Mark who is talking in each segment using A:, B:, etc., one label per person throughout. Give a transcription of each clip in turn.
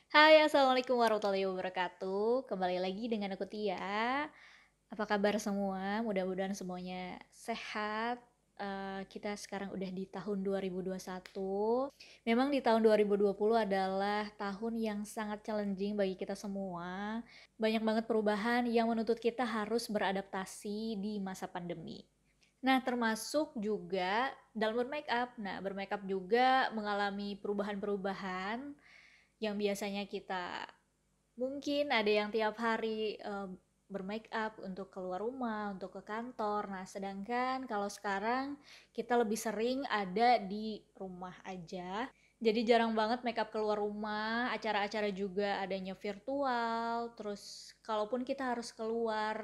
A: Hai, assalamualaikum warahmatullahi wabarakatuh. Kembali lagi dengan aku Tia. Apa kabar semua? Mudah-mudahan semuanya sehat. Kita sekarang udah di tahun 2021. Memang di tahun 2020 adalah tahun yang sangat challenging bagi kita semua. Banyak banget perubahan yang menuntut kita harus beradaptasi di masa pandemi. Nah, termasuk juga dalam bermake up. Nah, bermake up juga mengalami perubahan-perubahan yang biasanya kita mungkin ada yang tiap hari bermake up untuk keluar rumah, untuk ke kantor. Nah, sedangkan kalau sekarang kita lebih sering ada di rumah aja. Jadi jarang banget make up keluar rumah, acara-acara juga adanya virtual. Terus kalaupun kita harus keluar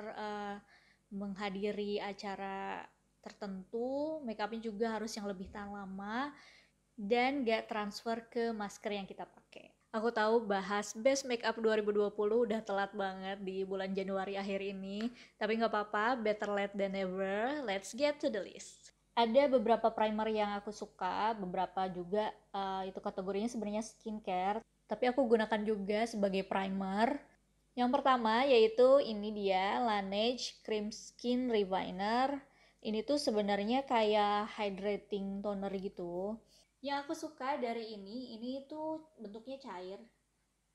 A: menghadiri acara tertentu, make upnya juga harus yang lebih tahan lama dan gak transfer ke masker yang kita pakai. Aku tahu bahas Best Makeup 2020 udah telat banget di bulan Januari akhir ini, tapi nggak apa-apa, better late than never. Let's get to the list. Ada beberapa primer yang aku suka, beberapa juga itu kategorinya sebenarnya skincare, tapi aku gunakan juga sebagai primer. Yang pertama yaitu ini dia Laneige Cream Skin Refiner. Ini tuh sebenarnya kayak hydrating toner gitu. Yang aku suka dari ini tuh bentuknya cair,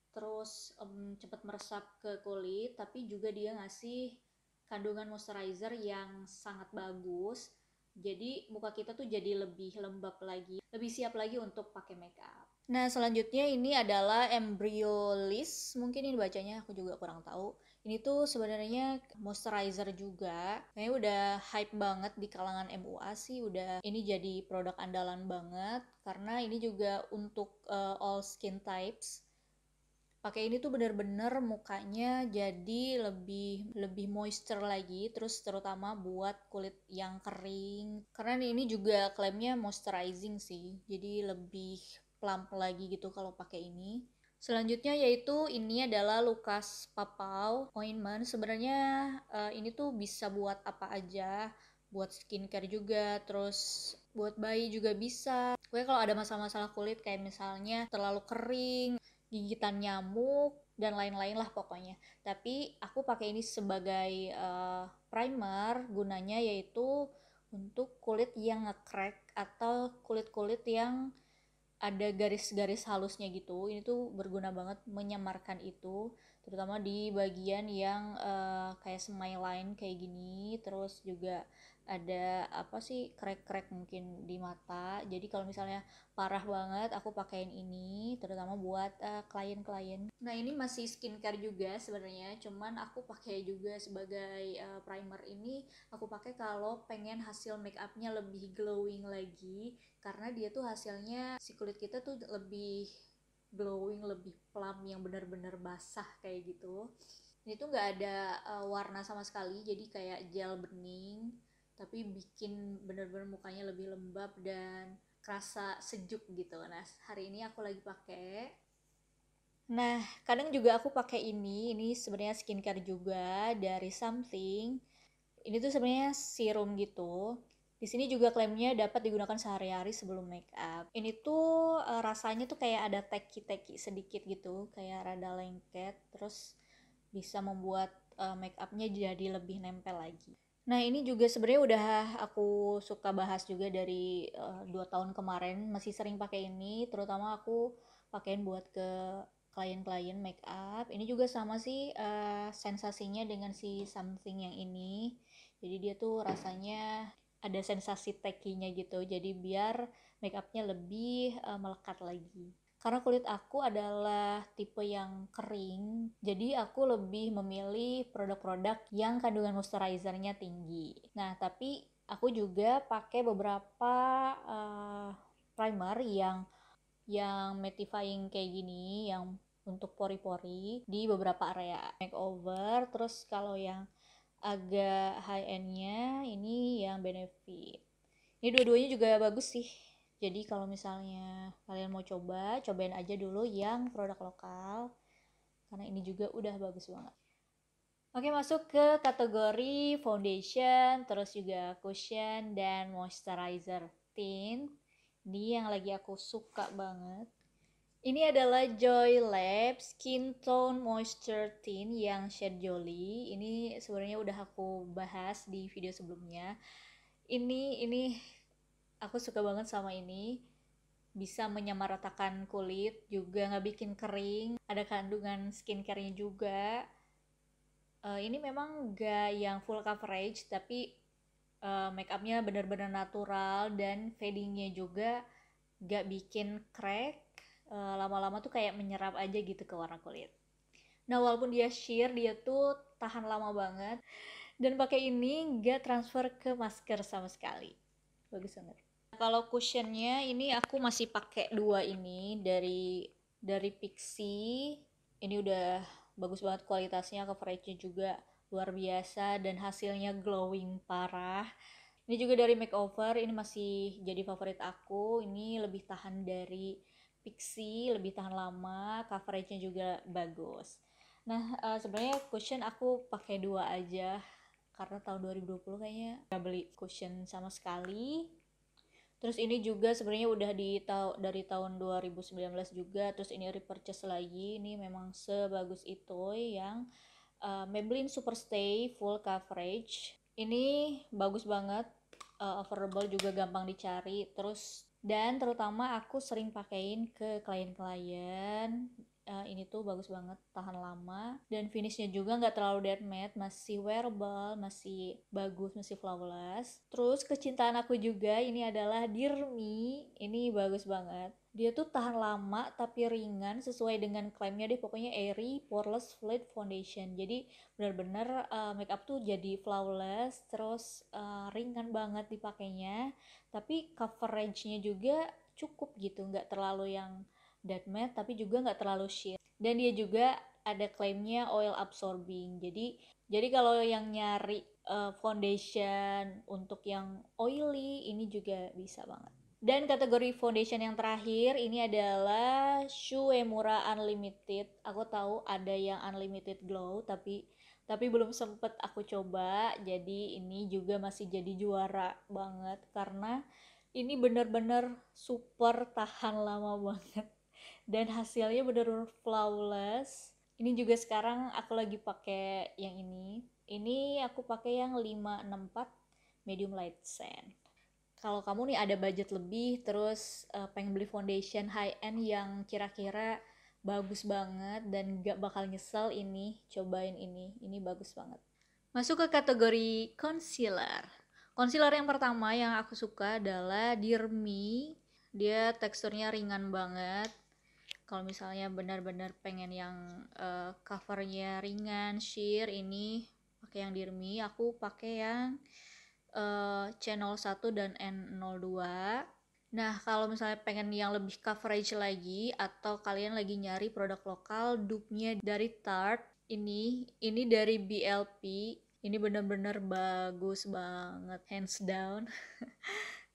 A: terus cepat meresap ke kulit, tapi juga dia ngasih kandungan moisturizer yang sangat bagus. Jadi muka kita tuh jadi lebih lembab lagi, lebih siap lagi untuk pakai makeup. Nah, selanjutnya ini adalah Embryolisse, mungkin ini bacanya aku juga kurang tahu. Ini tuh sebenarnya moisturizer juga. Kayaknya udah hype banget di kalangan MUA sih, udah ini jadi produk andalan banget karena ini juga untuk all skin types. Pakai ini tuh bener-bener mukanya jadi lebih lebih moisture lagi, terus terutama buat kulit yang kering karena ini juga klaimnya moisturizing sih, jadi lebih plump lagi gitu kalau pakai ini. Selanjutnya yaitu ini adalah Lucas Papau Ointment. Sebenarnya ini tuh bisa buat apa aja, buat skincare juga, terus buat bayi juga bisa. Pokoknya kalau ada masalah-masalah kulit kayak misalnya terlalu kering, gigitan nyamuk dan lain-lain lah pokoknya. Tapi aku pakai ini sebagai primer, gunanya yaitu untuk kulit yang nge-crack atau kulit-kulit yang ada garis-garis halusnya gitu. Ini tuh berguna banget menyamarkan itu, terutama di bagian yang kayak semai line kayak gini. Terus juga ada apa sih, crack-crack mungkin di mata. Jadi kalau misalnya parah banget aku pakein ini terutama buat klien-klien. Nah, ini masih skincare juga sebenarnya, cuman aku pakai juga sebagai primer. Ini aku pakai kalau pengen hasil make upnya lebih glowing lagi, karena dia tuh hasilnya si kulit kita tuh lebih glowing, lebih plump, yang benar-benar basah kayak gitu. Ini tuh nggak ada warna sama sekali, jadi kayak gel bening, tapi bikin bener-bener mukanya lebih lembab dan kerasa sejuk gitu. Nah, hari ini aku lagi pakai. Nah, kadang juga aku pakai ini sebenarnya skincare juga dari Something. Ini tuh sebenarnya serum gitu. Di sini juga klaimnya dapat digunakan sehari-hari sebelum make up. Ini tuh rasanya tuh kayak ada teki-teki sedikit gitu, kayak rada lengket, terus bisa membuat make upnya jadi lebih nempel lagi. Nah, ini juga sebenarnya udah aku suka bahas juga dari 2 tahun kemarin, masih sering pakai ini, terutama aku pakein buat ke klien-klien make up. Ini juga sama sih sensasinya dengan si Something yang ini. Jadi dia tuh rasanya ada sensasi tekinya gitu. Jadi biar make upnya lebih melekat lagi. Karena kulit aku adalah tipe yang kering, jadi aku lebih memilih produk-produk yang kandungan moisturizernya tinggi. Nah, tapi aku juga pakai beberapa primer yang mattifying kayak gini, yang untuk pori-pori di beberapa area makeover. Terus kalau yang agak high endnya ini yang Benefit. Ini dua-duanya juga bagus sih. Jadi kalau misalnya kalian mau cobain aja dulu yang produk lokal, karena ini juga udah bagus banget. Oke, masuk ke kategori foundation, terus juga cushion dan moisturizer tint. Ini yang lagi aku suka banget. Ini adalah Joy Lab Skin Tone Moisture Tint yang shade Jolly. Ini sebenarnya udah aku bahas di video sebelumnya. Ini aku suka banget sama ini. Bisa menyamaratakan kulit, juga nggak bikin kering. Ada kandungan skincare-nya juga. Ini memang nggak yang full coverage, tapi make upnya benar-benar natural dan fadingnya juga nggak bikin crack. Lama-lama tuh kayak menyerap aja gitu ke warna kulit. Nah, walaupun dia sheer, dia tuh tahan lama banget. Dan pakai ini nggak transfer ke masker sama sekali. Bagus banget. Kalau cushionnya ini aku masih pakai dua ini dari Pixi. Ini udah bagus banget kualitasnya, coveragenya juga luar biasa dan hasilnya glowing parah. Ini juga dari Makeover, ini masih jadi favorit aku. Ini lebih tahan dari Pixi, lebih tahan lama, coveragenya juga bagus. Nah, sebenarnya cushion aku pakai dua aja karena tahun 2020 kayaknya nggak beli cushion sama sekali. Terus ini juga sebenarnya udah dari tahun 2019 juga. Terus ini repurchase lagi. Ini memang sebagus itu yang Maybelline Superstay Full Coverage. Ini bagus banget, affordable juga, gampang dicari. Terus dan terutama aku sering pakein ke klien-klien. Ini tuh bagus banget, tahan lama dan finishnya juga nggak terlalu dead matte, masih wearable, masih bagus, masih flawless. Terus kecintaan aku juga ini adalah Dear Me. Ini bagus banget, dia tuh tahan lama tapi ringan sesuai dengan klaimnya deh, pokoknya airy poreless flat foundation. Jadi benar-benar makeup tuh jadi flawless, terus ringan banget dipakainya, tapi coveragenya juga cukup gitu, nggak terlalu yang dead matte tapi juga nggak terlalu sheer. Dan dia juga ada klaimnya oil absorbing, jadi kalau yang nyari foundation untuk yang oily ini juga bisa banget. Dan kategori foundation yang terakhir ini adalah Shu Uemura Unlimited. Aku tahu ada yang Unlimited Glow, tapi belum sempet aku coba. Jadi ini juga masih jadi juara banget karena ini bener-bener super tahan lama banget dan hasilnya bener-bener flawless. Ini juga sekarang aku lagi pakai yang ini aku pakai yang 564 medium light sand. Kalau kamu nih ada budget lebih, terus pengen beli foundation high end yang kira-kira bagus banget dan gak bakal nyesel, ini cobain ini bagus banget. Masuk ke kategori concealer. Concealer yang pertama yang aku suka adalah Dear Me. Dia teksturnya ringan banget. Kalau misalnya benar-benar pengen yang covernya ringan, sheer, ini pakai yang Dear Me. Aku pakai yang channel 1 dan N02. Nah, kalau misalnya pengen yang lebih coverage lagi atau kalian lagi nyari produk lokal, dupe-nya dari Tarte. Ini dari BLP. Ini bener-bener bagus banget, hands down.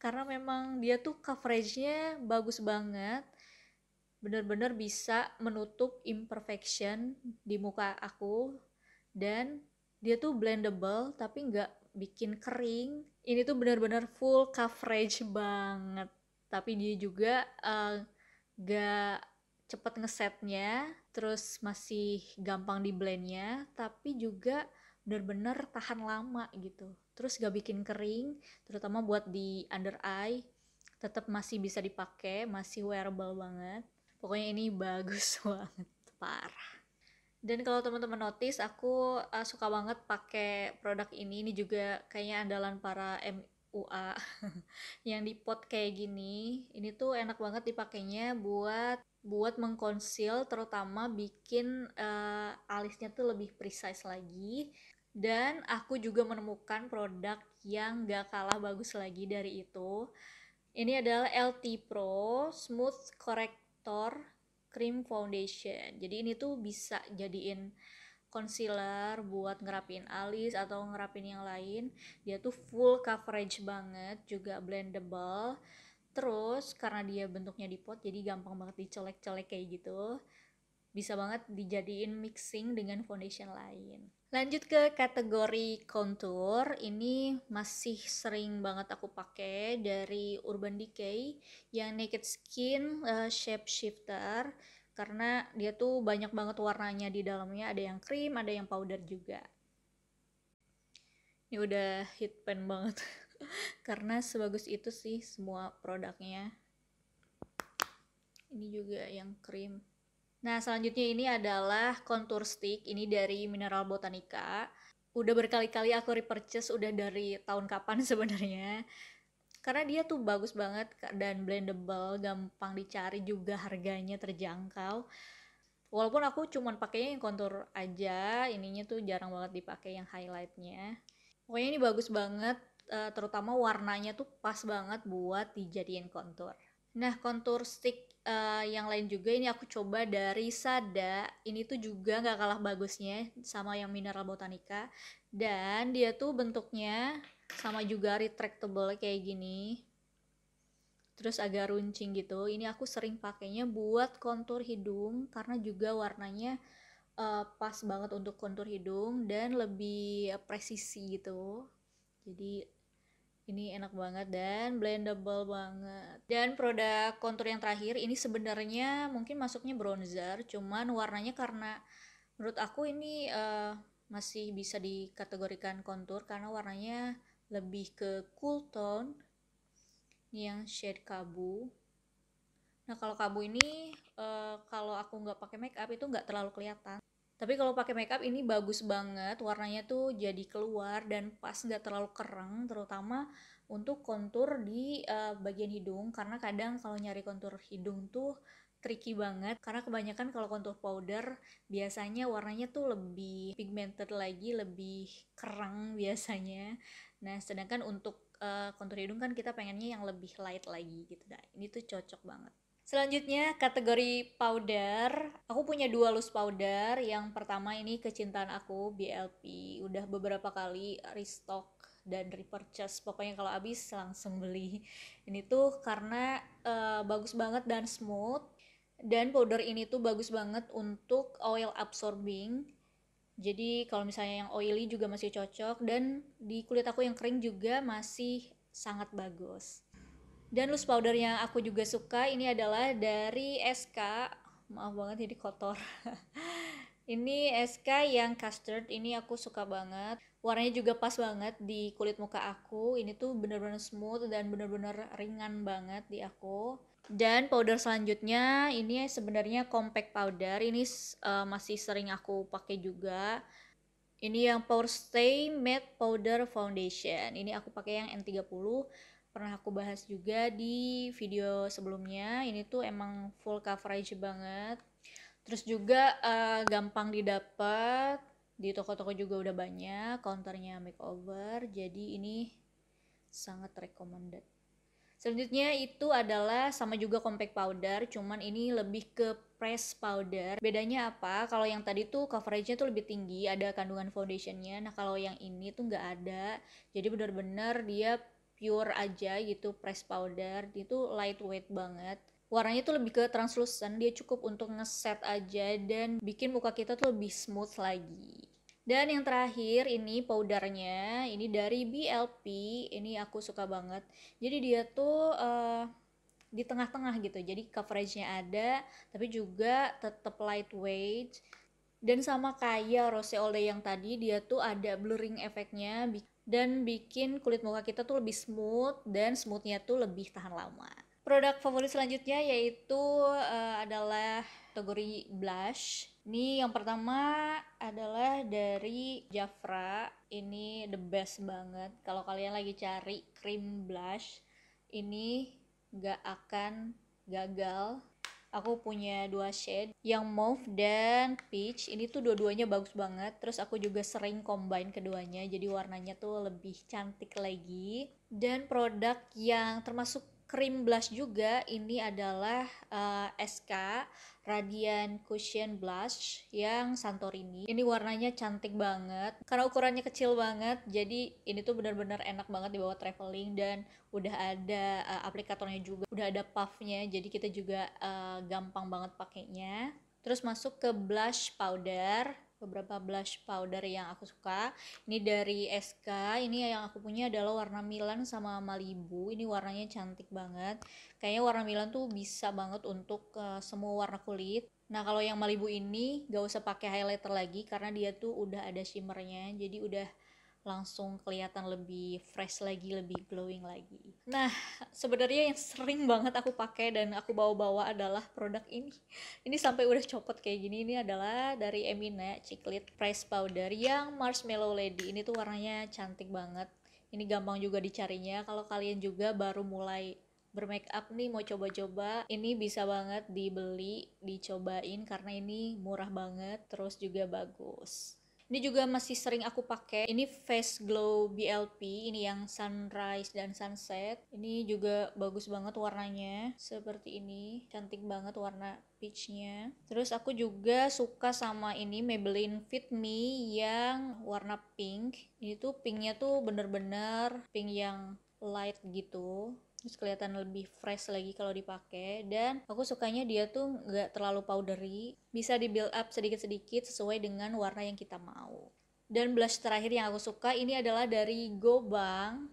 A: Karena memang dia tuh coveragenya bagus banget. Bener-bener bisa menutup imperfection di muka aku. Dan dia tuh blendable tapi nggak bikin kering. Ini tuh bener-bener full coverage banget. Tapi dia juga gak cepet ngesetnya, terus masih gampang di blendnya, tapi juga bener-bener tahan lama gitu. Terus gak bikin kering, terutama buat di under eye, tetap masih bisa dipakai, masih wearable banget. Pokoknya ini bagus banget, parah. Dan kalau teman-teman notice, aku suka banget pakai produk ini. Ini juga kayaknya andalan para MUA yang di pot kayak gini. Ini tuh enak banget dipakainya buat mengconceal, terutama bikin alisnya tuh lebih precise lagi. Dan aku juga menemukan produk yang gak kalah bagus lagi dari itu. Ini adalah LT Pro Smooth Corrector Cream Foundation. Jadi ini tuh bisa jadiin concealer buat ngerapin alis atau ngerapin yang lain. Dia tuh full coverage banget, juga blendable. Terus karena dia bentuknya di pot, jadi gampang banget dicolek-colek kayak gitu. bisa banget dijadiin mixing dengan foundation lain. Lanjut ke kategori contour, ini masih sering banget aku pakai dari Urban Decay yang Naked Skin Shape Shifter, karena dia tuh banyak banget warnanya di dalamnya, ada yang cream, ada yang powder juga. Ini udah hit pen banget karena sebagus itu sih semua produknya. Ini juga yang cream. Nah, selanjutnya ini adalah contour stick. Ini dari Mineral Botanica. Udah berkali-kali aku repurchase, udah dari tahun kapan sebenarnya. Karena dia tuh bagus banget dan blendable, gampang dicari juga, harganya terjangkau. Walaupun aku cuman pakainya yang contour aja, ininya tuh jarang banget dipakai yang highlightnya. Pokoknya ini bagus banget, terutama warnanya tuh pas banget buat dijadiin contour. Nah, contour stick yang lain juga ini aku coba dari Sada. Ini tuh juga nggak kalah bagusnya sama yang Mineral Botanica. Dan dia tuh bentuknya sama juga retractable kayak gini. Terus agak runcing gitu. Ini aku sering pakainya buat kontur hidung karena juga warnanya pas banget untuk kontur hidung dan lebih presisi gitu. Jadi ini enak banget dan blendable banget. Dan produk kontur yang terakhir ini sebenarnya mungkin masuknya bronzer, cuman warnanya karena menurut aku ini masih bisa dikategorikan kontur karena warnanya lebih ke cool tone. Ini yang shade Kabu. Nah, kalau Kabu ini kalau aku nggak pakai make up itu nggak terlalu kelihatan. Tapi kalau pakai makeup ini bagus banget, warnanya tuh jadi keluar dan pas, nggak terlalu kereng, terutama untuk kontur di bagian hidung, karena kadang kalau nyari kontur hidung tuh tricky banget, karena kebanyakan kalau kontur powder biasanya warnanya tuh lebih pigmented lagi, lebih kereng biasanya. Nah, sedangkan untuk kontur hidung kan kita pengennya yang lebih light lagi gitu. Nah, ini tuh cocok banget. Selanjutnya kategori powder. Aku punya 2 loose powder. Yang pertama ini kecintaan aku, BLP. Udah beberapa kali restock dan repurchase. Pokoknya kalau habis langsung beli. Ini tuh karena bagus banget dan smooth. Dan powder ini tuh bagus banget untuk oil absorbing. Jadi kalau misalnya yang oily juga masih cocok, dan di kulit aku yang kering juga masih sangat bagus. Dan loose powder yang aku juga suka ini adalah dari SK. Maaf banget ini kotor. Ini SK yang custard, ini aku suka banget. Warnanya juga pas banget di kulit muka aku. Ini tuh bener-bener smooth dan bener-bener ringan banget di aku. Dan powder selanjutnya ini sebenarnya compact powder. Ini masih sering aku pakai juga. Ini yang Power Stay Matte Powder Foundation. Ini aku pakai yang N30. Pernah aku bahas juga di video sebelumnya. Ini tuh emang full coverage banget. Terus juga gampang didapat. Di toko-toko juga udah banyak counternya makeover. Jadi ini sangat recommended. Selanjutnya itu adalah sama juga compact powder, cuman ini lebih ke press powder. Bedanya apa? Kalau yang tadi tuh coveragenya tuh lebih tinggi, ada kandungan foundationnya. Nah, kalau yang ini tuh nggak ada. Jadi benar-benar dia pure aja gitu, press powder. Itu lightweight banget. Warnanya tuh lebih ke translucent, dia cukup untuk ngeset aja dan bikin muka kita tuh lebih smooth lagi. Dan yang terakhir ini powdernya, ini dari BLP, ini aku suka banget. Jadi dia tuh di tengah-tengah gitu, jadi coveragenya ada, tapi juga tetap lightweight. Dan sama kayak Rose All Day yang tadi, dia tuh ada blurring efeknya dan bikin kulit muka kita tuh lebih smooth, dan smoothnya tuh lebih tahan lama. Produk favorit selanjutnya yaitu adalah kategori blush. Ini yang pertama adalah dari Jafra. Ini the best banget. Kalau kalian lagi cari cream blush, ini gak akan gagal. Aku punya 2 shade, yang mauve dan peach. Ini tuh dua-duanya bagus banget. Terus aku juga sering combine keduanya, jadi warnanya tuh lebih cantik lagi. Dan produk yang termasuk cream blush juga ini adalah SK Radiant Cushion Blush yang Santorini. Ini warnanya cantik banget karena ukurannya kecil banget, jadi ini tuh benar-benar enak banget dibawa traveling, dan udah ada aplikatornya juga, udah ada puffnya, jadi kita juga gampang banget pakainya. Terus masuk ke blush powder, beberapa blush powder yang aku suka. Ini dari SK, ini yang aku punya adalah warna Milan sama Malibu. Ini warnanya cantik banget. Kayaknya warna Milan tuh bisa banget untuk semua warna kulit. Nah, kalau yang Malibu ini gak usah pakai highlighter lagi karena dia tuh udah ada shimmernya, jadi udah langsung kelihatan lebih fresh lagi, lebih glowing lagi. Nah, sebenarnya yang sering banget aku pakai dan aku bawa-bawa adalah produk ini. Ini sampai udah copot kayak gini. Ini adalah dari Emina Chiclet Press Powder yang Marshmallow Lady. Ini tuh warnanya cantik banget. Ini gampang juga dicarinya. Kalau kalian juga baru mulai bermake up nih, mau coba-coba, ini bisa banget dibeli, dicobain karena ini murah banget, terus juga bagus. Ini juga masih sering aku pakai. Ini Face Glow BLP, ini yang sunrise dan sunset. Ini juga bagus banget warnanya, seperti ini. Cantik banget warna peachnya. Terus aku juga suka sama ini Maybelline Fit Me yang warna pink. Ini tuh pinknya tuh bener-bener pink yang light gitu, terus kelihatan lebih fresh lagi kalau dipakai. Dan aku sukanya dia tuh nggak terlalu powdery, bisa di build up sedikit-sedikit sesuai dengan warna yang kita mau. Dan blush terakhir yang aku suka ini adalah dari Gobang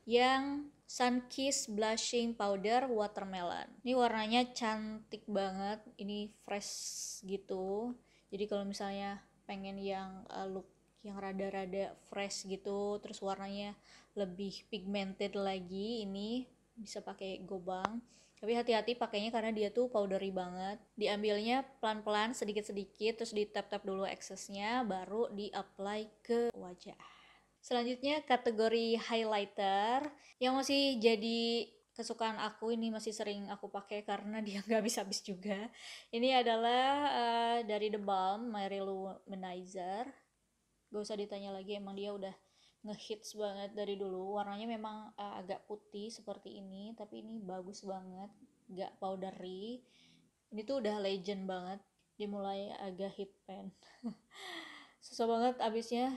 A: yang Sunkiss Blushing Powder Watermelon. Ini warnanya cantik banget, ini fresh gitu. Jadi kalau misalnya pengen yang look yang rada-rada fresh gitu, terus warnanya lebih pigmented lagi, ini bisa pakai Gobang. Tapi hati-hati pakainya karena dia tuh powdery banget. Diambilnya pelan-pelan sedikit-sedikit, terus di tap-tap dulu excessnya, baru di-apply ke wajah. Selanjutnya kategori highlighter yang masih jadi kesukaan aku, ini masih sering aku pakai karena dia nggak habis-habis juga. Ini adalah dari The Balm Mary Lou Luminizer. Gak usah ditanya lagi, emang dia udah ngehits banget dari dulu. Warnanya memang agak putih seperti ini, tapi ini bagus banget, gak powdery. Ini tuh udah legend banget, dimulai agak hit pen. Susah banget abisnya.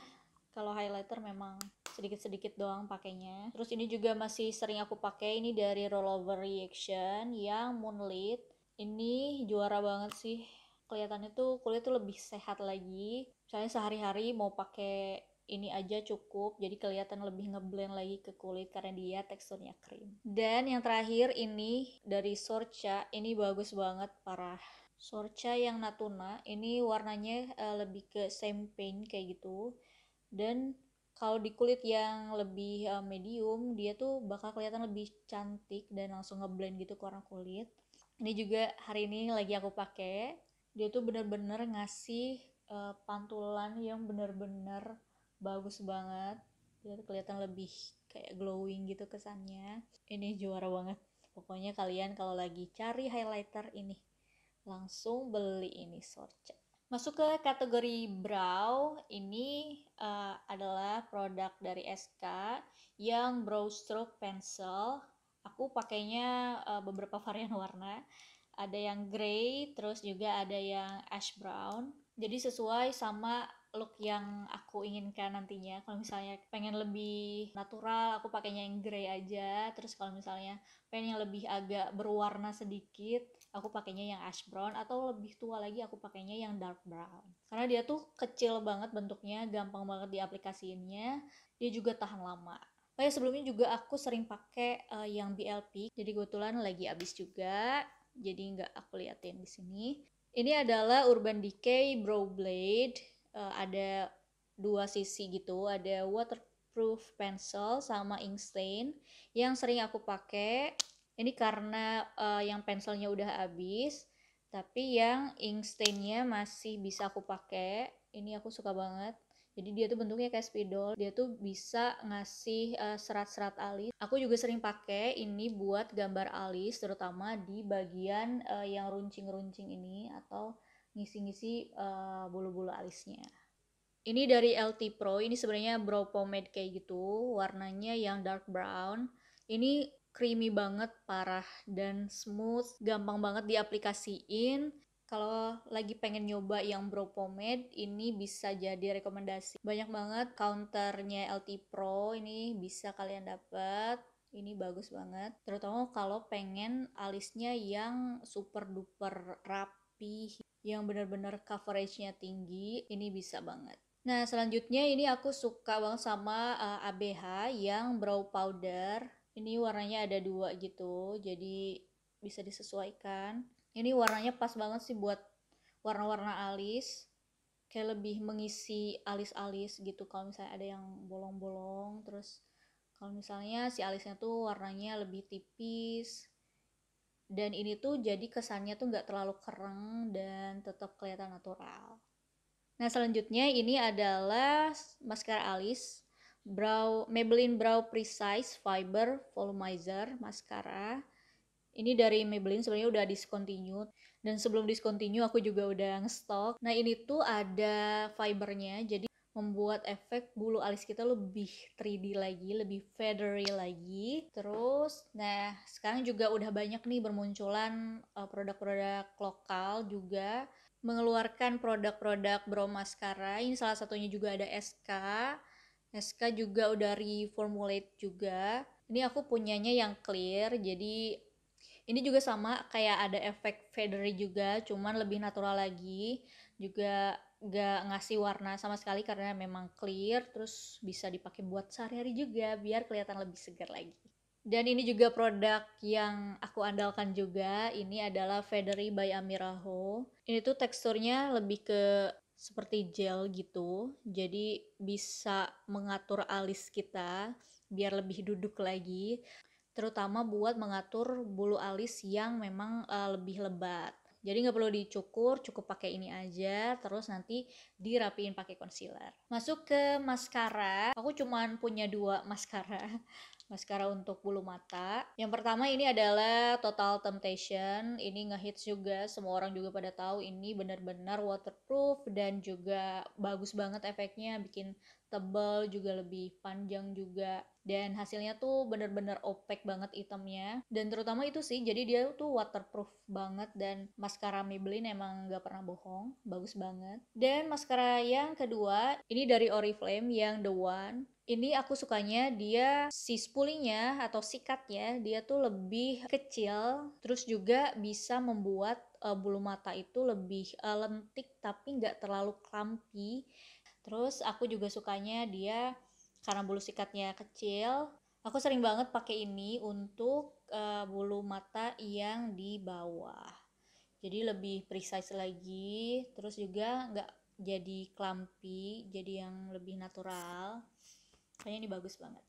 A: Kalau highlighter memang sedikit-sedikit doang pakainya. Terus ini juga masih sering aku pakai, ini dari Rollover Reaction yang Moonlit. Ini juara banget sih, kelihatannya tuh kulit tuh lebih sehat lagi. Misalnya sehari-hari mau pakai ini aja cukup, jadi kelihatan lebih ngeblend lagi ke kulit karena dia teksturnya krim. Dan yang terakhir ini dari Sorcha, ini bagus banget, parah. Sorcha yang Natuna, ini warnanya lebih ke champagne kayak gitu. Dan kalau di kulit yang lebih medium, dia tuh bakal kelihatan lebih cantik dan langsung ngeblend gitu ke warna kulit. Ini juga hari ini lagi aku pakai. Dia tuh bener-bener ngasih pantulan yang bener-bener bagus banget. Dia tuh kelihatan lebih kayak glowing gitu kesannya. Ini juara banget. Pokoknya kalian kalau lagi cari highlighter ini, langsung beli ini Sorcha. Masuk ke kategori brow, ini adalah produk dari SK yang Brow Stroke Pencil. Aku pakainya beberapa varian warna. Ada yang grey, terus juga ada yang ash brown. Jadi sesuai sama look yang aku inginkan nantinya. Kalau misalnya pengen lebih natural, aku pakainya yang grey aja. Terus kalau misalnya pengen yang lebih agak berwarna sedikit, aku pakainya yang ash brown, atau lebih tua lagi aku pakainya yang dark brown. Karena dia tuh kecil banget bentuknya, gampang banget diaplikasiinnya, dia juga tahan lama. Oh ya, sebelumnya juga aku sering pakai yang BLP, jadi kebetulan lagi habis juga, jadi nggak aku liatin di sini. Ini adalah Urban Decay Brow Blade, ada dua sisi gitu, ada waterproof pencil sama ink stain yang sering aku pakai. Ini karena yang pensilnya udah habis, tapi yang ink stainnya masih bisa aku pakai. Ini aku suka banget. Jadi dia tuh bentuknya kayak spidol, dia tuh bisa ngasih serat-serat alis. Aku juga sering pakai ini buat gambar alis, terutama di bagian yang runcing-runcing ini, atau ngisi-ngisi bulu-bulu alisnya. Ini dari LT Pro, ini sebenarnya brow pomade kayak gitu, warnanya yang dark brown. Ini creamy banget, parah, dan smooth, gampang banget diaplikasiin. Kalau lagi pengen nyoba yang brow pomade, ini bisa jadi rekomendasi. Banyak banget counternya LT Pro, ini bisa kalian dapat. Ini bagus banget, terutama kalau pengen alisnya yang super duper rapi rapi, yang benar-benar coveragenya tinggi, ini bisa banget. Nah, selanjutnya ini aku suka banget sama ABH yang brow powder. Ini warnanya ada 2 gitu, jadi bisa disesuaikan. Ini warnanya pas banget sih buat warna-warna alis. Kayak lebih mengisi alis-alis gitu kalau misalnya ada yang bolong-bolong. Terus kalau misalnya si alisnya tuh warnanya lebih tipis, dan ini tuh jadi kesannya tuh nggak terlalu kereng dan tetap kelihatan natural. Nah, selanjutnya ini adalah maskara alis Maybelline Brow Precise Fiber Volumizer Mascara. Ini dari Maybelline, sebenarnya udah discontinue, dan sebelum discontinue aku juga udah ngestok. Nah, ini tuh ada fibernya, jadi membuat efek bulu alis kita lebih 3D lagi, lebih feathery lagi. Terus, nah sekarang juga udah banyak nih bermunculan produk-produk lokal juga mengeluarkan produk-produk brow mascara. Ini salah satunya juga ada SK. SK juga udah reformulate juga. Ini aku punyanya yang clear, jadi ini juga sama kayak ada efek feathery juga, cuman lebih natural lagi. Juga gak ngasih warna sama sekali karena memang clear, terus bisa dipakai buat sehari-hari juga biar kelihatan lebih segar lagi. Dan ini juga produk yang aku andalkan juga. Ini adalah Feathery by Amiraho. Ini tuh teksturnya lebih ke seperti gel gitu. Jadi bisa mengatur alis kita biar lebih duduk lagi, terutama buat mengatur bulu alis yang memang lebih lebat. Jadi nggak perlu dicukur, cukup pakai ini aja, terus nanti dirapiin pakai concealer. Masuk ke maskara, aku cuman punya 2 maskara. Maskara untuk bulu mata. Yang pertama ini adalah Total Temptation. Ini ngehits juga, semua orang juga pada tahu ini benar-benar waterproof dan juga bagus banget efeknya, bikin tebal juga, lebih panjang juga, dan hasilnya tuh bener-bener opaque banget itemnya. Dan terutama itu sih, jadi dia tuh waterproof banget, dan maskara Maybelline emang gak pernah bohong, bagus banget. Dan maskara yang kedua ini dari Oriflame yang The One. Ini aku sukanya dia si spoolingnya atau sikatnya dia tuh lebih kecil, terus juga bisa membuat bulu mata itu lebih lentik tapi nggak terlalu clumpy. Terus aku juga sukanya dia karena bulu sikatnya kecil. Aku sering banget pakai ini untuk bulu mata yang di bawah. Jadi lebih precise lagi, terus juga nggak jadi clumpy, jadi yang lebih natural. Kayaknya ini bagus banget.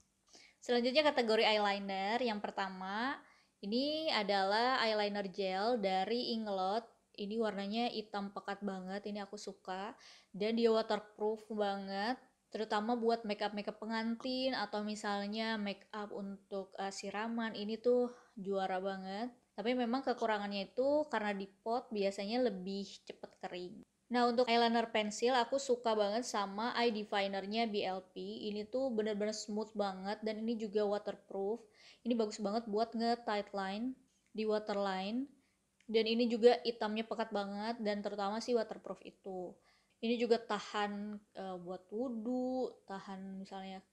A: Selanjutnya kategori eyeliner. Yang pertama, ini adalah eyeliner gel dari Inglot. Ini warnanya hitam pekat banget, ini aku suka. Dan dia waterproof banget, terutama buat makeup pengantin atau misalnya makeup untuk siraman. Ini tuh juara banget. Tapi memang kekurangannya itu karena di pot biasanya lebih cepet kering. Nah, untuk eyeliner pensil aku suka banget sama eye definernya BLP. Ini tuh bener-bener smooth banget dan ini juga waterproof. Ini bagus banget buat nge-tight line di waterline. Dan ini juga hitamnya pekat banget dan terutama sih waterproof itu. Ini juga tahan buat wudhu, tahan misalnya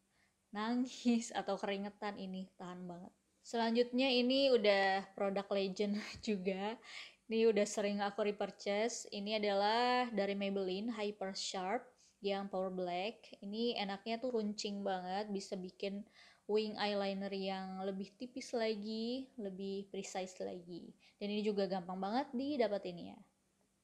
A: nangis atau keringetan, ini tahan banget. Selanjutnya ini udah produk legend juga. Ini udah sering aku repurchase. Ini adalah dari Maybelline Hyper Sharp yang Power Black. Ini enaknya tuh runcing banget, bisa bikin wing eyeliner yang lebih tipis lagi, lebih precise lagi. Dan ini juga gampang banget didapetinnya.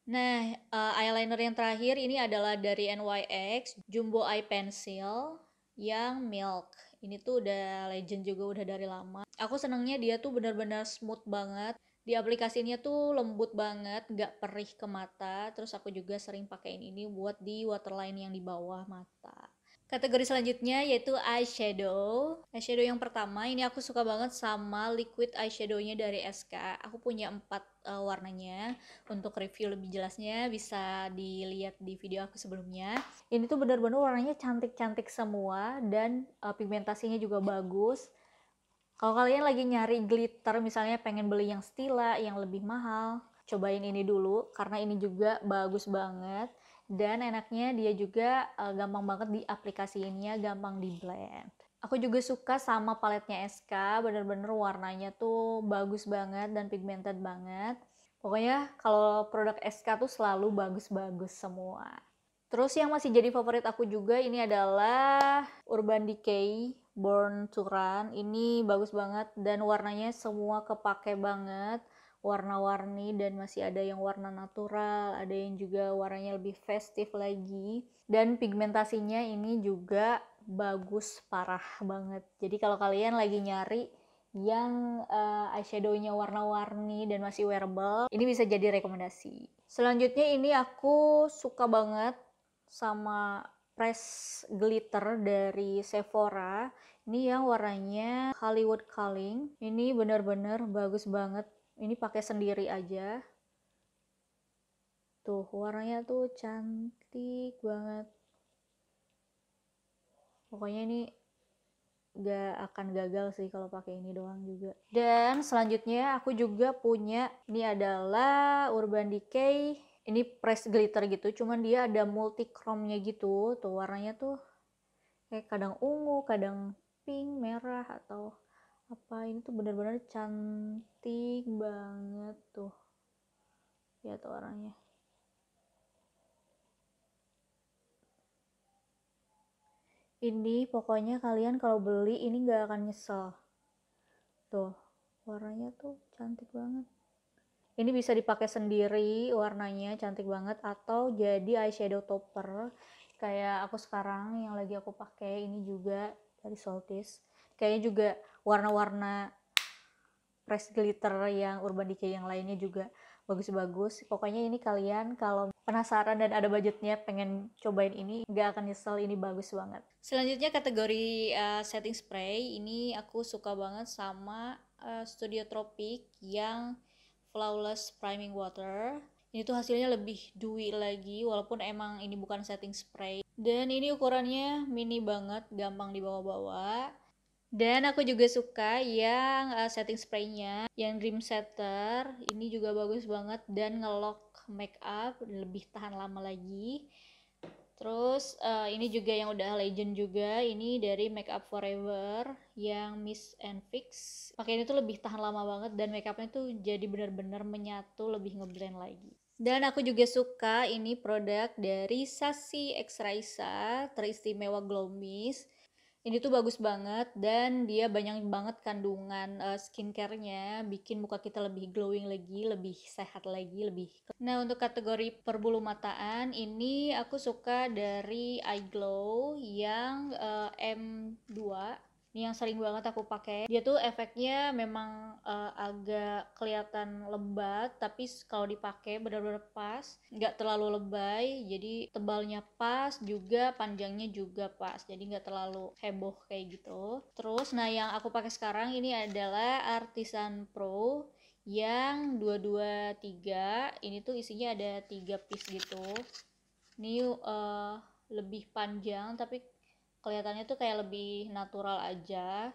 A: Nah, eyeliner yang terakhir ini adalah dari NYX Jumbo Eye Pencil yang Milk. Ini tuh udah legend juga, udah dari lama. Aku senengnya dia tuh benar-benar smooth banget. Di aplikasinya tuh lembut banget, gak perih ke mata. Terus aku juga sering pakein ini buat di waterline yang di bawah mata. Kategori selanjutnya yaitu eyeshadow. Eyeshadow yang pertama ini aku suka banget sama liquid eyeshadownya dari SK. Aku punya 4 warnanya. Untuk review lebih jelasnya bisa dilihat di video aku sebelumnya. Ini tuh benar-benar warnanya cantik-cantik semua dan pigmentasinya juga bagus. Kalau kalian lagi nyari glitter, misalnya pengen beli yang Stila yang lebih mahal, cobain ini dulu karena ini juga bagus banget. Dan enaknya dia juga gampang banget diaplikasiinnya, gampang di blend. Aku juga suka sama paletnya SK, bener-bener warnanya tuh bagus banget dan pigmented banget. Pokoknya kalau produk SK tuh selalu bagus-bagus semua. Terus yang masih jadi favorit aku juga ini adalah Urban Decay Born to Run. Ini bagus banget dan warnanya semua kepake banget. Warna-warni dan masih ada yang warna natural, ada yang juga warnanya lebih festif lagi. Dan pigmentasinya ini juga bagus parah banget. Jadi kalau kalian lagi nyari yang eyeshadow-nya warna-warni dan masih wearable, ini bisa jadi rekomendasi. Selanjutnya ini aku suka banget sama press glitter dari Sephora. Ini yang warnanya Hollywood Calling. Ini bener-bener bagus banget. Ini pakai sendiri aja. Tuh, warnanya tuh cantik banget. Pokoknya ini gak akan gagal sih kalau pakai ini doang juga. Dan selanjutnya aku juga punya, ini adalah Urban Decay. Ini press glitter gitu, cuman dia ada multi chrome-nya gitu. Tuh warnanya tuh kayak kadang ungu, kadang pink, merah atau apa. Ini tuh bener-bener cantik banget tuh. Lihat warnanya. Ini pokoknya kalian kalau beli ini gak akan nyesel. Tuh, warnanya tuh cantik banget. Ini bisa dipakai sendiri, warnanya cantik banget, atau jadi eyeshadow topper. Kayak aku sekarang yang lagi aku pakai ini juga dari Salties. Kayaknya juga warna-warna press glitter yang Urban Decay yang lainnya juga bagus-bagus. Pokoknya ini kalian kalau penasaran dan ada budgetnya pengen cobain ini, nggak akan nyesel, ini bagus banget. Selanjutnya kategori setting spray, ini aku suka banget sama Studio Tropic yang Flawless Priming Water. Ini tuh hasilnya lebih dewy lagi, walaupun emang ini bukan setting spray. Dan ini ukurannya mini banget, gampang dibawa-bawa. Dan aku juga suka yang setting spraynya, yang Dream Setter. Ini juga bagus banget dan ngelock makeup lebih tahan lama lagi. Terus ini juga yang udah legend juga, ini dari Makeup Forever yang Miss and Fix. Pakai ini tuh lebih tahan lama banget dan makeupnya tuh jadi benar-benar menyatu, lebih ngeblend lagi. Dan aku juga suka ini produk dari Sassy X Raisa, teristimewa Glow Mist. Ini tuh bagus banget dan dia banyak banget kandungan skincare-nya, bikin muka kita lebih glowing lagi, lebih sehat lagi, lebih. Nah, untuk kategori perbulu mataan ini aku suka dari Eyeglow yang M2. Ini yang sering banget aku pakai. Dia tuh efeknya memang agak kelihatan lebat, tapi kalau dipakai benar-benar pas, nggak terlalu lebay. Jadi tebalnya pas, juga panjangnya juga pas. Jadi nggak terlalu heboh kayak gitu. Terus, nah yang aku pakai sekarang ini adalah Artisan Pro yang 223. Ini tuh isinya ada 3 piece gitu. Ini lebih panjang, tapi kelihatannya tuh kayak lebih natural aja.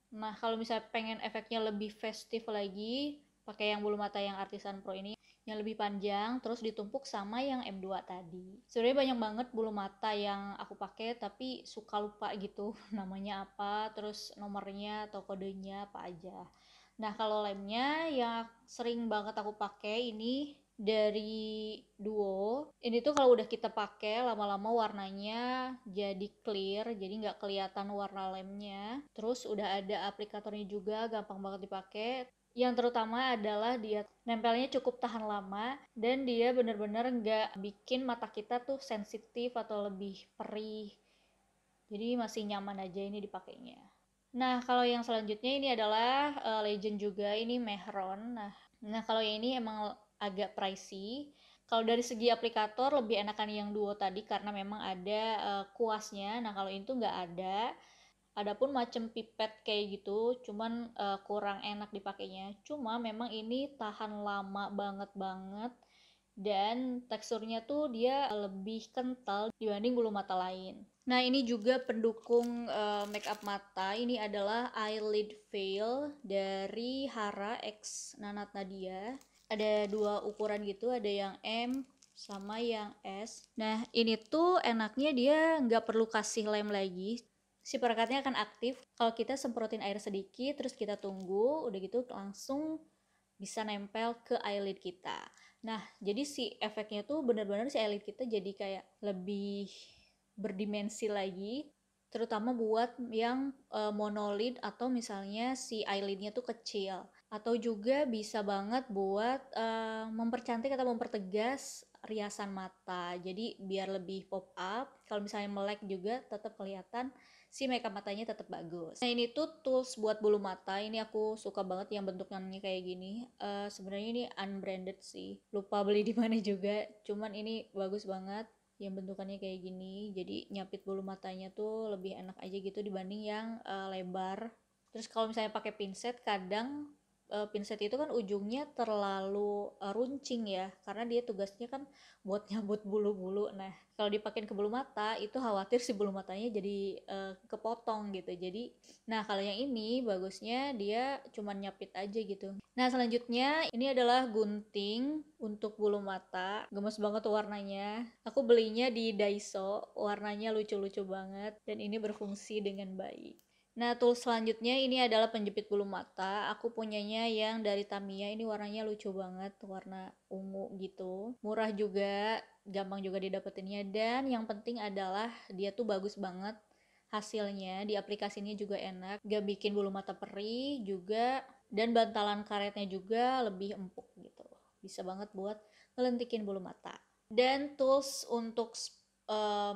A: Nah, kalau misalnya pengen efeknya lebih festif lagi, pakai yang bulu mata yang Artisan Pro ini, yang lebih panjang, terus ditumpuk sama yang M2 tadi. Sebenarnya banyak banget bulu mata yang aku pakai, tapi suka lupa gitu namanya apa, terus nomornya atau kodenya apa aja. Nah, kalau lemnya yang sering banget aku pakai ini dari Duo. Ini tuh kalau udah kita pakai lama-lama warnanya jadi clear, jadi nggak kelihatan warna lemnya. Terus udah ada aplikatornya juga, gampang banget dipakai. Yang terutama adalah dia nempelnya cukup tahan lama dan dia bener-bener nggak bikin mata kita tuh sensitif atau lebih perih. Jadi masih nyaman aja ini dipakainya. Nah, kalau yang selanjutnya ini adalah legend juga, ini Mehron. Nah kalau yang ini emang agak pricey. Kalau dari segi aplikator lebih enakan yang Duo tadi karena memang ada kuasnya. Nah kalau itu nggak ada. Adapun macam pipet kayak gitu, cuman kurang enak dipakainya. Cuma memang ini tahan lama banget dan teksturnya tuh dia lebih kental dibanding bulu mata lain. Nah ini juga pendukung makeup mata, ini adalah eyelid veil dari Hara X Nanat Nadia. Ada dua ukuran gitu, ada yang M sama yang S. Nah ini tuh enaknya dia nggak perlu kasih lem lagi. Si perekatnya akan aktif kalau kita semprotin air sedikit, terus kita tunggu, udah gitu langsung bisa nempel ke eyelid kita. Nah, jadi si efeknya tuh bener-bener si eyelid kita jadi kayak lebih berdimensi lagi, terutama buat yang monolid atau misalnya si eyelidnya tuh kecil. Atau juga bisa banget buat mempercantik atau mempertegas riasan mata. Jadi biar lebih pop up, kalau misalnya melek juga tetap kelihatan si makeup matanya tetap bagus. Nah, ini tuh tools buat bulu mata. Ini aku suka banget yang bentuknya kayak gini. Sebenarnya ini unbranded sih. Lupa beli di mana juga. Cuman ini bagus banget yang bentukannya kayak gini. Jadi nyapit bulu matanya tuh lebih enak aja gitu dibanding yang lebar. Terus kalau misalnya pakai pinset, kadang pinset itu kan ujungnya terlalu runcing ya, karena dia tugasnya kan buat nyabut bulu-bulu. Nah, kalau dipakein ke bulu mata itu khawatir si bulu matanya jadi kepotong gitu. Jadi, nah kalau yang ini bagusnya dia cuman nyapit aja gitu. Nah, selanjutnya ini adalah gunting untuk bulu mata. Gemes banget warnanya. Aku belinya di Daiso, warnanya lucu-lucu banget dan ini berfungsi dengan baik. Nah, tools selanjutnya ini adalah penjepit bulu mata. Aku punyanya yang dari Tamiya. Ini warnanya lucu banget, warna ungu gitu. Murah juga, gampang juga didapetinnya. Dan yang penting adalah dia tuh bagus banget hasilnya. Di aplikasinya juga enak, gak bikin bulu mata perih juga. Dan bantalan karetnya juga lebih empuk gitu. Bisa banget buat ngelentikin bulu mata. Dan tools untuk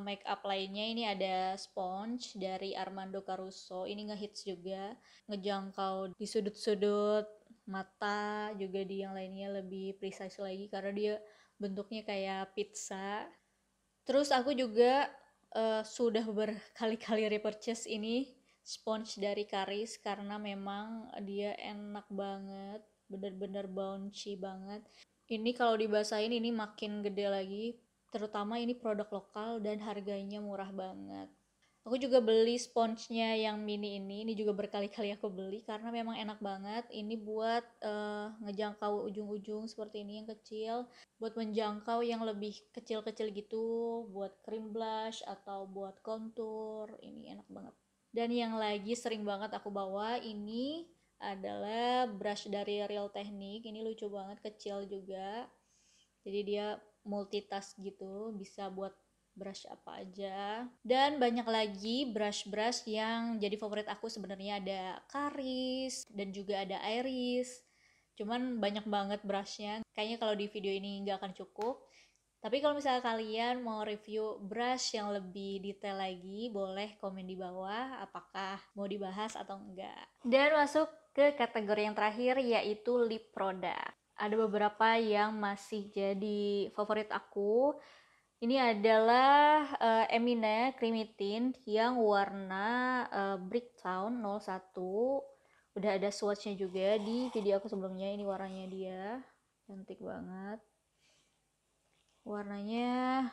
A: make up lainnya ini ada sponge dari Armando Caruso. Ini ngehits juga, ngejangkau di sudut-sudut mata, juga di yang lainnya lebih precise lagi karena dia bentuknya kayak pizza. Terus aku juga sudah berkali-kali repurchase ini sponge dari Karis karena memang dia enak banget, bener-bener bouncy banget. Ini kalau dibasahin ini makin gede lagi, terutama ini produk lokal dan harganya murah banget. Aku juga beli sponsnya yang mini ini juga berkali-kali aku beli karena memang enak banget. Ini buat ngejangkau ujung-ujung seperti ini yang kecil, buat menjangkau yang lebih kecil-kecil gitu, buat cream blush atau buat contour. Ini enak banget. Dan yang lagi sering banget aku bawa ini adalah brush dari Real Technique. Ini lucu banget, kecil juga. Jadi dia multitask gitu, bisa buat brush apa aja. Dan banyak lagi brush-brush yang jadi favorit aku sebenarnya, ada Karis dan juga ada Iris. Cuman banyak banget brushnya. Kayaknya kalau di video ini nggak akan cukup. Tapi kalau misalnya kalian mau review brush yang lebih detail lagi, boleh komen di bawah apakah mau dibahas atau enggak. Dan masuk ke kategori yang terakhir, yaitu lip product. Ada beberapa yang masih jadi favorit aku. Ini adalah Emina Creamy Tint yang warna Bricktown 01. Udah ada swatchnya juga di video aku sebelumnya. Ini warnanya dia, cantik banget. Warnanya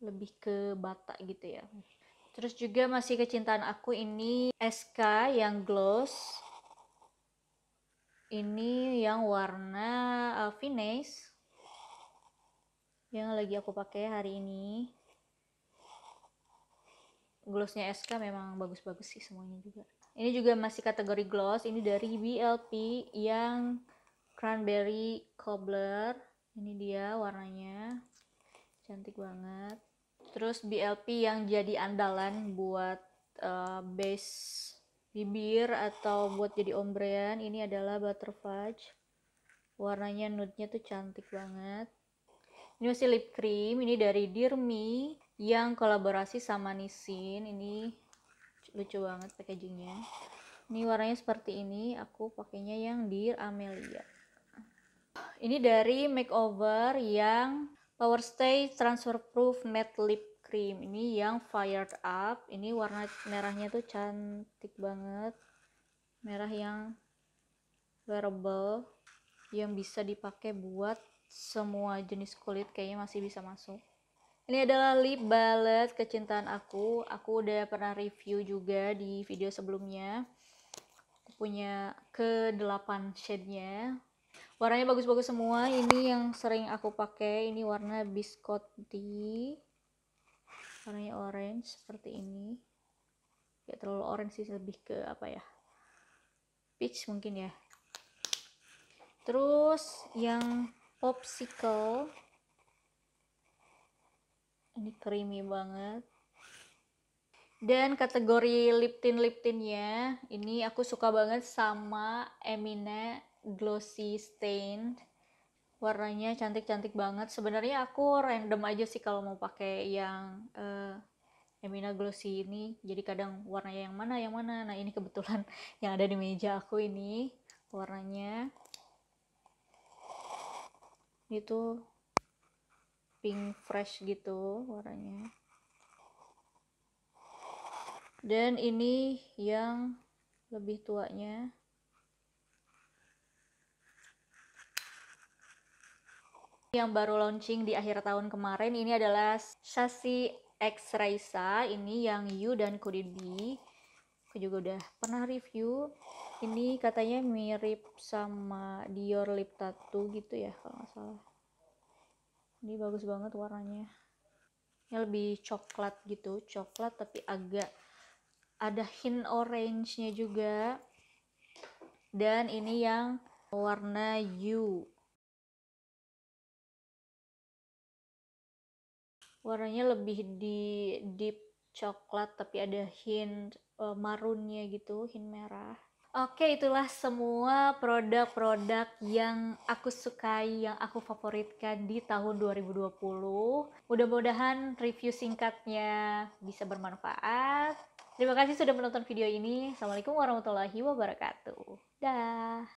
A: lebih ke bata gitu ya. Terus juga masih kecintaan aku ini SK yang gloss. Ini yang warna Finesse yang lagi aku pakai hari ini. Glossnya SK memang bagus-bagus sih semuanya juga. Ini juga masih kategori gloss. Ini dari BLP yang Cranberry Cobbler. Ini dia warnanya, cantik banget. Terus BLP yang jadi andalan buat base bibir atau buat jadi ombrean, ini adalah Butterfudge. Warnanya nude-nya tuh cantik banget. Ini masih lip cream, ini dari Dear Me yang kolaborasi sama Nissin. Ini lucu banget packagingnya. Ini warnanya seperti ini, aku pakainya yang Dear Amelia. Ini dari Makeover yang Power Stay Transfer Proof Matte Lip Cream. Ini yang Fired Up. Ini warna merahnya tuh cantik banget. Merah yang wearable, yang bisa dipakai buat semua jenis kulit, kayaknya masih bisa masuk. Ini adalah lip balm kecintaan aku. Aku udah pernah review juga di video sebelumnya. Aku punya ke-8 shade-nya. Warnanya bagus-bagus semua. Ini yang sering aku pakai. Ini warna biscotti. Warnanya orange seperti ini. Gak terlalu orange sih, lebih ke apa ya? Peach mungkin ya. Terus yang popsicle ini creamy banget. Dan kategori lip tinnya ini aku suka banget sama Emina Glossy Stain. Warnanya cantik-cantik banget. Sebenarnya aku random aja sih kalau mau pakai yang Emina Glossy ini. Jadi kadang warnanya yang mana yang mana. Nah, ini kebetulan yang ada di meja aku ini warnanya itu pink fresh gitu warnanya. Dan ini yang lebih tuanya. Yang baru launching di akhir tahun kemarin ini adalah Sassy X Raisa. Ini yang You dan Could It Be. Aku juga udah pernah review. Ini katanya mirip sama Dior Lip Tattoo gitu ya kalau nggak salah. Ini bagus banget warnanya. Ini lebih coklat gitu, coklat tapi agak ada hint orange-nya juga. Dan ini yang warna You. Warnanya lebih di deep coklat tapi ada hint marunnya gitu, hint merah. Oke, itulah semua produk-produk yang aku sukai, yang aku favoritkan di tahun 2020. Mudah-mudahan review singkatnya bisa bermanfaat. Terima kasih sudah menonton video ini. Assalamualaikum warahmatullahi wabarakatuh. Dah.